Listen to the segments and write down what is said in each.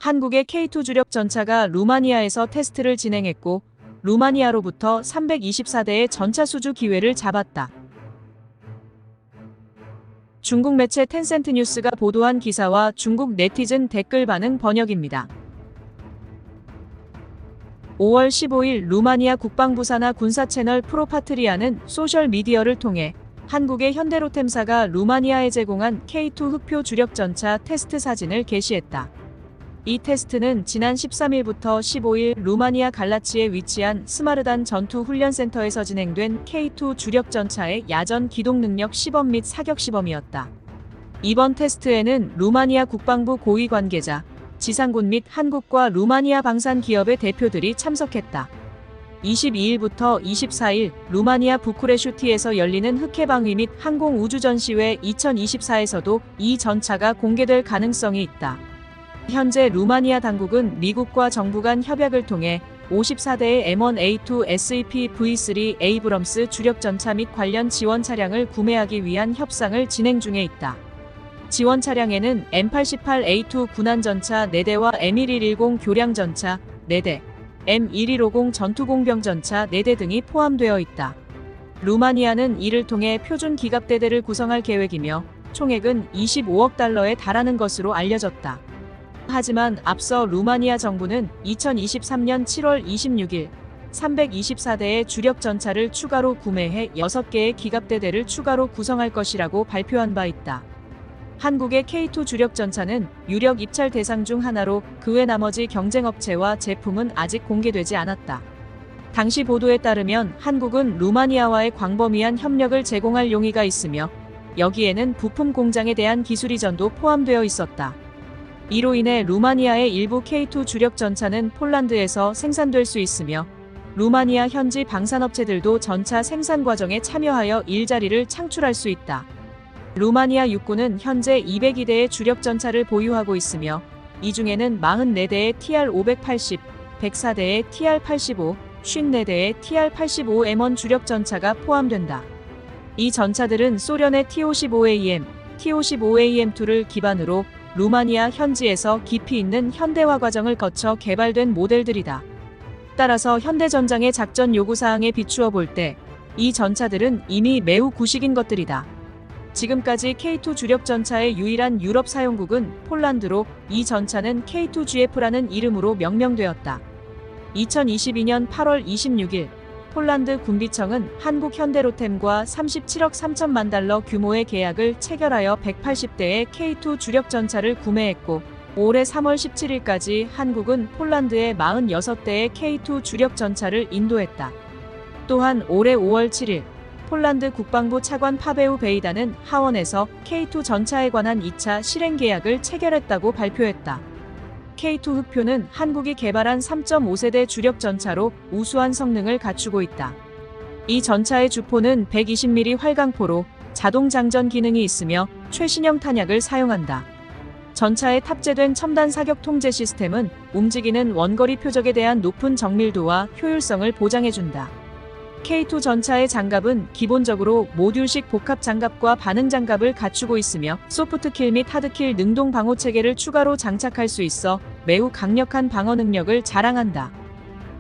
한국의 K2 주력 전차가 루마니아에서 테스트를 진행했고 루마니아로부터 324대의 전차 수주 기회를 잡았다. 중국 매체 텐센트 뉴스가 보도한 기사와 중국 네티즌 댓글 반응 번역입니다. 5월 15일 루마니아 국방부 산하 군사 채널 프로파트리아는 소셜미디어를 통해 한국의 현대로템사가 루마니아에 제공한 K2 흑표 주력 전차 테스트 사진을 게시했다. 이 테스트는 지난 13일부터 15일 루마니아 갈라치에 위치한 스마르단 전투훈련센터에서 진행된 K2 주력 전차의 야전 기동 능력 시범 및 사격 시범이었다. 이번 테스트에는 루마니아 국방부 고위 관계자, 지상군 및 한국과 루마니아 방산 기업의 대표들이 참석했다. 22일부터 24일 루마니아 부쿠레슈티에서 열리는 흑해방위 및 항공우주전시회 2024에서도 이 전차가 공개될 가능성이 있다. 현재 루마니아 당국은 미국과 정부 간 협약을 통해 54대의 M1A2 SEP V3 에이브럼스 주력 전차 및 관련 지원 차량을 구매하기 위한 협상을 진행 중에 있다. 지원 차량에는 M88A2 군안 전차 4대와 M1110 교량 전차 4대, M1150 전투공병 전차 4대 등이 포함되어 있다. 루마니아는 이를 통해 표준 기갑대대를 구성할 계획이며 총액은 25억 달러에 달하는 것으로 알려졌다. 하지만 앞서 루마니아 정부는 2023년 7월 26일 324대의 주력 전차를 추가로 구매해 6개의 기갑대대를 추가로 구성할 것이라고 발표한 바 있다. 한국의 K2 주력 전차는 유력 입찰 대상 중 하나로 그 외 나머지 경쟁업체와 제품은 아직 공개되지 않았다. 당시 보도에 따르면 한국은 루마니아와의 광범위한 협력을 제공할 용의가 있으며 여기에는 부품 공장에 대한 기술 이전도 포함되어 있었다. 이로 인해 루마니아의 일부 K2 주력 전차는 폴란드에서 생산될 수 있으며 루마니아 현지 방산업체들도 전차 생산 과정에 참여하여 일자리를 창출할 수 있다. 루마니아 육군은 현재 202대의 주력 전차를 보유하고 있으며 이 중에는 44대의 TR-580, 104대의 TR-85, 54대의 TR-85M1 주력 전차가 포함된다. 이 전차들은 소련의 T-55AM, T-55AM2를 기반으로 루마니아 현지에서 깊이 있는 현대화 과정을 거쳐 개발된 모델들이다. 따라서 현대전장의 작전 요구사항에 비추어 볼 때 이 전차들은 이미 매우 구식인 것들이다. 지금까지 K2 주력 전차의 유일한 유럽 사용국은 폴란드로 이 전차는 K2GF라는 이름으로 명명되었다. 2022년 8월 26일 폴란드 군비청은 한국 현대로템과 37억 3천만 달러 규모의 계약을 체결하여 180대의 K2 주력 전차를 구매했고 올해 3월 17일까지 한국은 폴란드에 46대의 K2 주력 전차를 인도했다. 또한 올해 5월 7일 폴란드 국방부 차관 파베우 베이다는 하원에서 K2 전차에 관한 2차 실행 계약을 체결했다고 발표했다. K2 흑표는 한국이 개발한 3.5세대 주력 전차로 우수한 성능을 갖추고 있다. 이 전차의 주포는 120mm 활강포로 자동 장전 기능이 있으며 최신형 탄약을 사용한다. 전차에 탑재된 첨단 사격 통제 시스템은 움직이는 원거리 표적에 대한 높은 정밀도와 효율성을 보장해준다. K2 전차의 장갑은 기본적으로 모듈식 복합 장갑과 반응 장갑을 갖추고 있으며 소프트킬 및 하드킬 능동 방호 체계를 추가로 장착할 수 있어 매우 강력한 방어 능력을 자랑한다.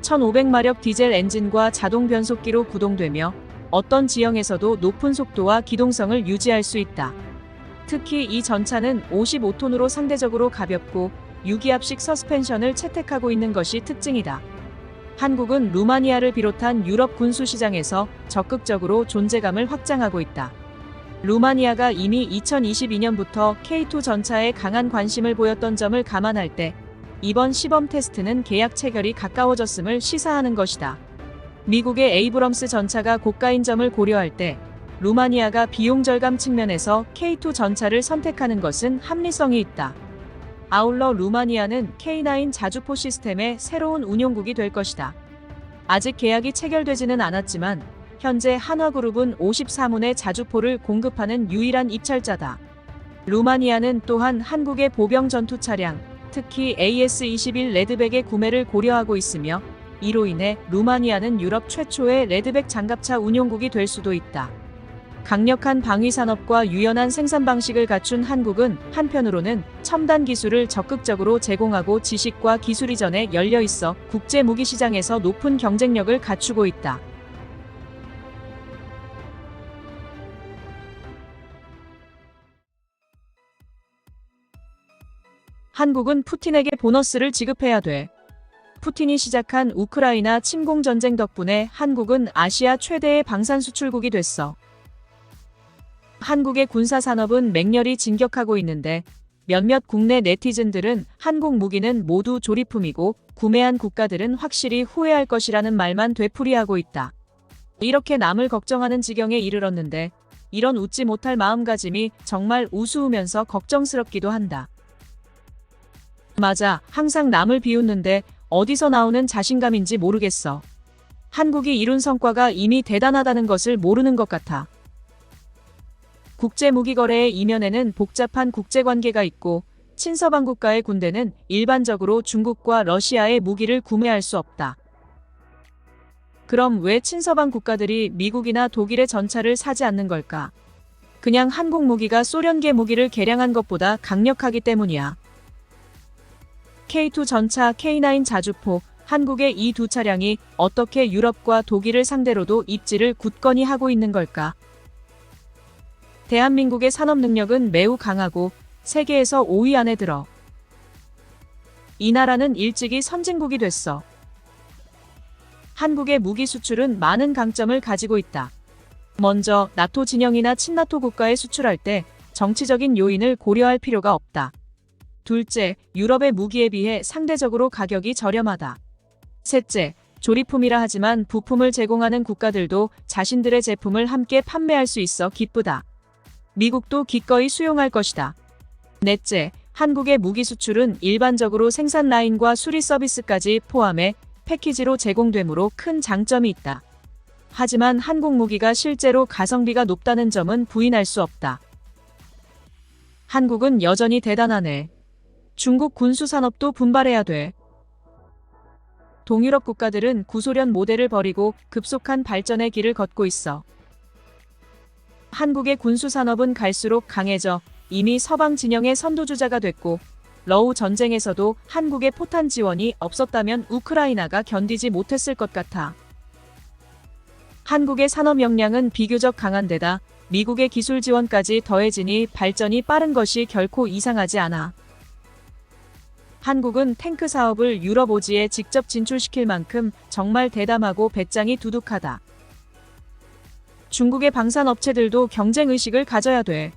1500마력 디젤 엔진과 자동 변속기로 구동되며 어떤 지형에서도 높은 속도와 기동성을 유지할 수 있다. 특히 이 전차는 55톤으로 상대적으로 가볍고 유기압식 서스펜션을 채택하고 있는 것이 특징이다. 한국은 루마니아를 비롯한 유럽 군수 시장에서 적극적으로 존재감을 확장하고 있다. 루마니아가 이미 2022년부터 K2 전차에 강한 관심을 보였던 점을 감안할 때 이번 시범 테스트는 계약 체결이 가까워졌음을 시사하는 것이다. 미국의 에이브럼스 전차가 고가인 점을 고려할 때 루마니아가 비용 절감 측면에서 K2 전차를 선택하는 것은 합리성이 있다. 아울러 루마니아는 K9 자주포 시스템의 새로운 운용국이 될 것이다. 아직 계약이 체결되지는 않았지만 현재 한화그룹은 54문의 자주포를 공급하는 유일한 입찰자다. 루마니아는 또한 한국의 보병 전투 차량, 특히 AS-21 레드백의 구매를 고려하고 있으며 이로 인해 루마니아는 유럽 최초의 레드백 장갑차 운용국이 될 수도 있다. 강력한 방위 산업과 유연한 생산 방식을 갖춘 한국은 한편으로는 첨단 기술을 적극적으로 제공하고 지식과 기술 이전에 열려 있어 국제 무기 시장에서 높은 경쟁력을 갖추고 있다. 한국은 푸틴에게 보너스를 지급해야 돼. 푸틴이 시작한 우크라이나 침공 전쟁 덕분에 한국은 아시아 최대의 방산 수출국이 됐어. 한국의 군사 산업은 맹렬히 진격하고 있는데 몇몇 국내 네티즌들은 한국 무기는 모두 조립품이고 구매한 국가들은 확실히 후회할 것이라는 말만 되풀이하고 있다. 이렇게 남을 걱정하는 지경에 이르렀는데 이런 웃지 못할 마음가짐이 정말 우스우면서 걱정스럽기도 한다. 맞아, 항상 남을 비웃는데 어디서 나오는 자신감인지 모르겠어. 한국이 이룬 성과가 이미 대단하다는 것을 모르는 것 같아. 국제무기거래의 이면에는 복잡한 국제관계가 있고 친서방 국가의 군대는 일반적으로 중국과 러시아의 무기를 구매할 수 없다. 그럼 왜 친서방 국가들이 미국이나 독일의 전차를 사지 않는 걸까? 그냥 한국 무기가 소련계 무기를 개량한 것보다 강력하기 때문이야. K2 전차, K9 자주포, 한국의 이 두 차량이 어떻게 유럽과 독일을 상대로도 입지를 굳건히 하고 있는 걸까? 대한민국의 산업 능력은 매우 강하고 세계에서 5위 안에 들어. 이 나라는 일찍이 선진국이 됐어. 한국의 무기 수출은 많은 강점을 가지고 있다. 먼저 나토 진영이나 친나토 국가에 수출할 때 정치적인 요인을 고려할 필요가 없다. 둘째, 유럽의 무기에 비해 상대적으로 가격이 저렴하다. 셋째, 조립품이라 하지만 부품을 제공하는 국가들도 자신들의 제품을 함께 판매할 수 있어 기쁘다. 미국도 기꺼이 수용할 것이다. 넷째, 한국의 무기 수출은 일반적으로 생산 라인과 수리 서비스까지 포함해 패키지로 제공되므로 큰 장점이 있다. 하지만 한국 무기가 실제로 가성비가 높다는 점은 부인할 수 없다. 한국은 여전히 대단하네. 중국 군수산업도 분발해야 돼. 동유럽 국가들은 구소련 모델을 버리고 급속한 발전의 길을 걷고 있어. 한국의 군수산업은 갈수록 강해져 이미 서방 진영의 선두주자가 됐고 러우 전쟁에서도 한국의 포탄 지원이 없었다면 우크라이나가 견디지 못했을 것 같아. 한국의 산업 역량은 비교적 강한 데다 미국의 기술 지원까지 더해지니 발전이 빠른 것이 결코 이상하지 않아. 한국은 탱크 사업을 유럽 오지에 직접 진출시킬 만큼 정말 대담하고 배짱이 두둑하다. 중국의 방산업체들도 경쟁의식을 가져야 돼.